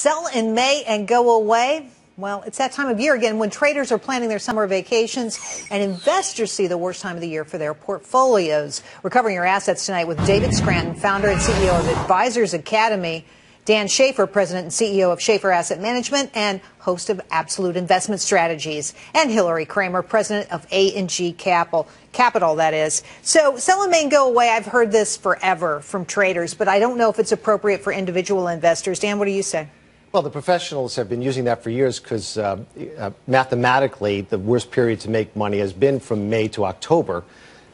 Sell in May and go away? Well, it's that time of year again when traders are planning their summer vacations and investors see the worst time of the year for their portfolios. We're covering your assets tonight with David Scranton, founder and CEO of Advisors Academy, Dan Schaefer, president and CEO of Schaefer Asset Management and host of Absolute Investment Strategies, and Hillary Kramer, president of A&G Capital, that is. So sell in May and go away, I've heard this forever from traders, but I don't know if it's appropriate for individual investors. Dan, what do you say? Well, the professionals have been using that for years because mathematically the worst period to make money has been from May to October.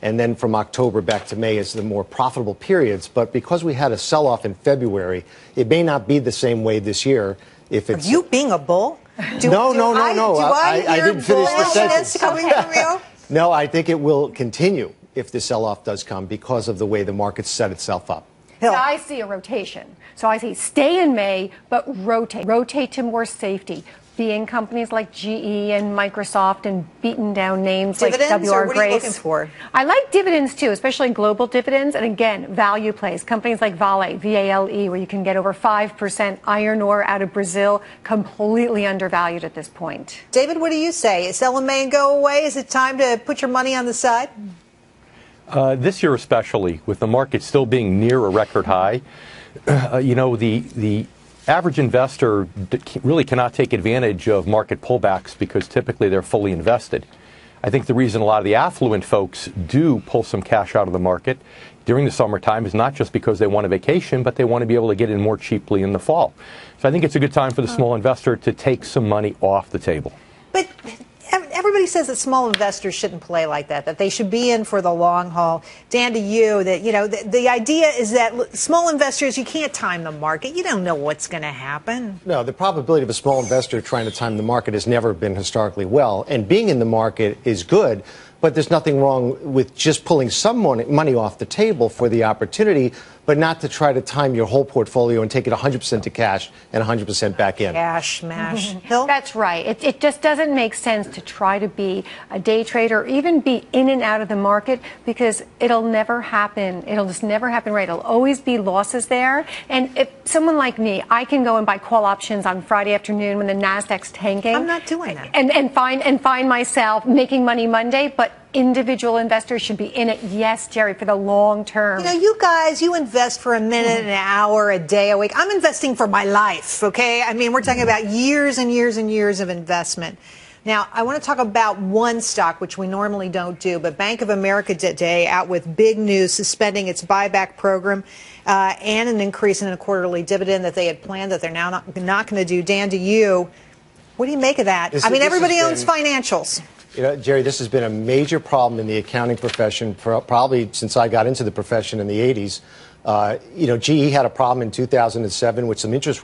And then from October back to May is the more profitable periods. But because we had a sell-off in February, it may not be the same way this year. If it's... Are you being a bull? No. I didn't finish the sentence. Coming from you? No, I think it will continue if the sell-off does come because of the way the market set itself up. Hill. I see a rotation. So I say stay in May, but rotate. Rotate to more safety. Be in companies like GE and Microsoft and beaten down names dividends, like WR or what Grace. Are you looking for? I like dividends too, especially global dividends. And again, value plays. Companies like Vale, V-A-L-E, where you can get over 5%. Iron ore out of Brazil, completely undervalued at this point. David, what do you say? Sell in May and go away? Is it time to put your money on the side? This year especially, with the market still being near a record high, the average investor really cannot take advantage of market pullbacks because typically they're fully invested. I think the reason a lot of the affluent folks do pull some cash out of the market during the summertime is not just because they want a vacation, but they want to be able to get in more cheaply in the fall. So I think it's a good time for the small investor to take some money off the table. But everybody says that small investors shouldn't play like that they should be in for the long haul. Dan, to you, that the idea is that small investors, you can't time the market. You don't know what's going to happen. No, the probability of a small investor trying to time the market has never been historically well. And being in the market is good, but there's nothing wrong with just pulling some money off the table for the opportunity, but not to try to time your whole portfolio and take it 100% to cash and 100% back in. Cash, mash. Hill? That's right. It just doesn't make sense to try to be a day trader or even be in and out of the market because it'll never happen. It'll just never happen right. It'll always be losses there. And if someone like me, I can go and buy call options on Friday afternoon when the Nasdaq's tanking. I'm not doing that. And find myself making money Monday, but individual investors should be in it, yes, Jerry, for the long term. You guys, you invest for a minute, an hour, a day, a week. I'm investing for my life, okay? I mean, we're talking about years and years and years of investment. Now, I want to talk about one stock, which we normally don't do, but Bank of America today out with big news, suspending its buyback program and an increase in a quarterly dividend that they had planned that they're now not going to do. Dan, to you, what do you make of that? Everybody owns financials. Jerry, this has been a major problem in the accounting profession probably since I got into the profession in the 80s. GE had a problem in 2007 with some interest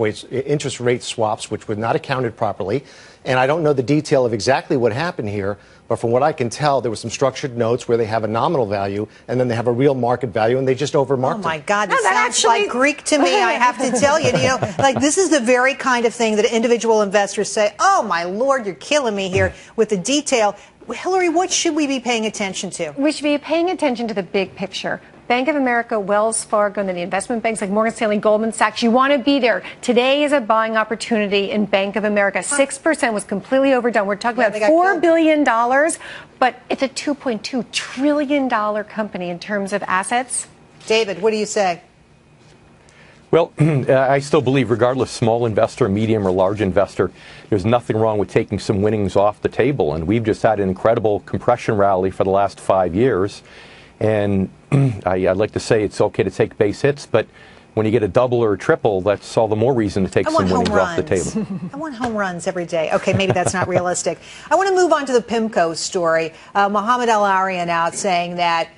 rate swaps, which were not accounted properly. And I don't know the detail of exactly what happened here, but from what I can tell, there were some structured notes where they have a nominal value and then they have a real market value, and they just overmarked it. Oh, my God. This sounds like Greek to me, I have to tell you. This is the very kind of thing that individual investors say, oh, my Lord, you're killing me here with the detail. Hillary, what should we be paying attention to? We should be paying attention to the big picture. Bank of America, Wells Fargo, and then the investment banks like Morgan Stanley, Goldman Sachs, you want to be there. Today is a buying opportunity in Bank of America. 6% was completely overdone. We're talking about $4 billion, but it's a $2.2 trillion company in terms of assets. David, what do you say? Well, I still believe, regardless, small investor, medium or large investor, there's nothing wrong with taking some winnings off the table. And we've just had an incredible compression rally for the last 5 years. And I'd like to say it's okay to take base hits, but when you get a double or a triple, that's all the more reason to take some winnings off the table. I want home runs every day. Okay, maybe that's not realistic. I want to move on to the PIMCO story. Mohamed El-Arian out saying that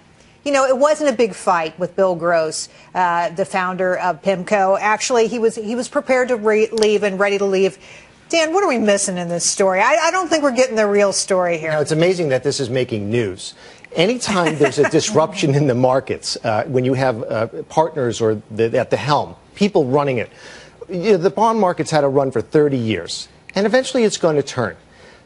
it wasn't a big fight with Bill Gross, the founder of PIMCO. Actually, he was prepared to leave and ready to leave. Dan, what are we missing in this story? I don't think we're getting the real story here. It's amazing that this is making news. Anytime there's a disruption in the markets, when you have partners or at the helm, people running it, the bond market's had a run for 30 years, and eventually it's going to turn.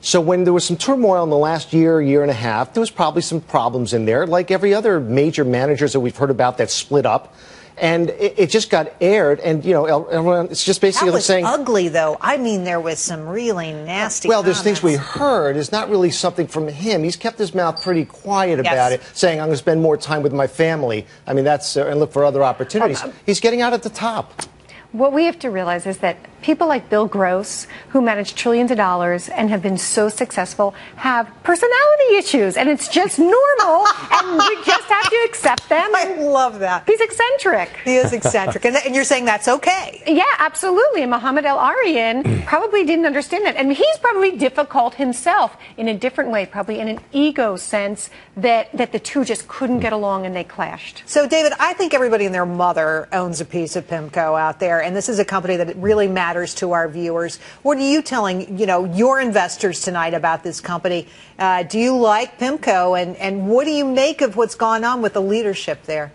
So when there was some turmoil in the last year and a half, there was probably some problems in there, like every other major managers that we've heard about that split up. And it just got aired, and everyone, it's just basically That was saying ugly, though. I mean, there was some really nasty. Well, there's things we comments. heard. It's not really something from him. He's kept his mouth pretty quiet about it, saying, I'm going to spend more time with my family. I mean, that's and look for other opportunities. He's getting out at the top. What we have to realize is that people like Bill Gross, who manage trillions of dollars and have been so successful, have personality issues, and it's just normal, and we just have to accept them. I love that. He's eccentric. He is eccentric, and you're saying that's okay. Yeah, absolutely. And Mohammed El-Arian probably didn't understand that. And he's probably difficult himself in a different way, probably in an ego sense, that the two just couldn't get along and they clashed. So, David, I think everybody and their mother owns a piece of PIMCO out there, and this is a company that really matters to our viewers. What are you telling, your investors tonight about this company? Do you like PIMCO, and what do you make of what's gone on with the leadership there?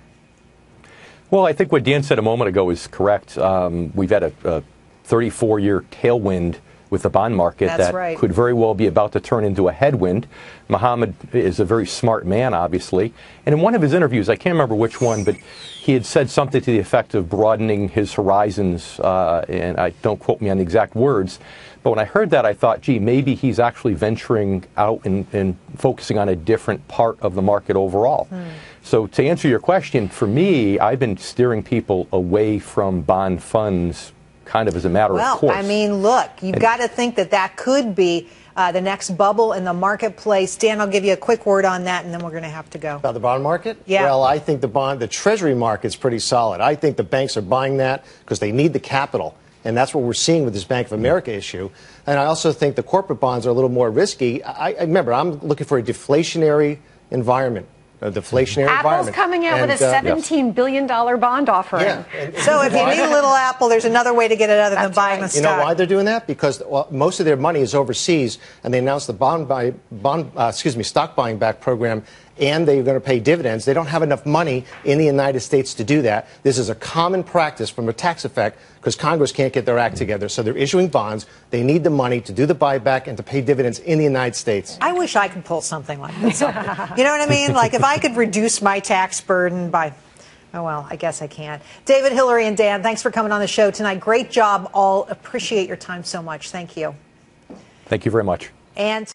Well, I think what Dan said a moment ago is correct. We've had a 34-year tailwind with the bond market that could very well be about to turn into a headwind. Mohammed is a very smart man, obviously. And in one of his interviews, I can't remember which one, but he had said something to the effect of broadening his horizons, and I don't quote me on the exact words. But when I heard that, I thought, gee, maybe he's actually venturing out and focusing on a different part of the market overall. So to answer your question, for me, I've been steering people away from bond funds kind of as a matter of course. Well, I mean, look, you've got to think that could be the next bubble in the marketplace. Dan, I'll give you a quick word on that, and then we're going to have to go. About the bond market? Yeah. Well, I think the Treasury market's pretty solid. I think the banks are buying that because they need the capital. And that's what we're seeing with this Bank of America issue. And I also think the corporate bonds are a little more risky. I remember, I'm looking for a deflationary environment. A deflationary Apple's environment. coming out with a $17 billion bond offering. Yeah. So if you need a little Apple, there's another way to get it other than buying the stock. You know why they're doing that? Because most of their money is overseas, and they announced the stock buying back program, and they're going to pay dividends. They don't have enough money in the United States to do that. This is a common practice from a tax effect because Congress can't get their act together. So they're issuing bonds. They need the money to do the buyback and to pay dividends in the United States. I wish I could pull something like this off. You know what I mean? Like if I could reduce my tax burden by, oh, well, I guess I can't. David, Hillary, and Dan, thanks for coming on the show tonight. Great job. All appreciate your time so much. Thank you. Thank you very much. And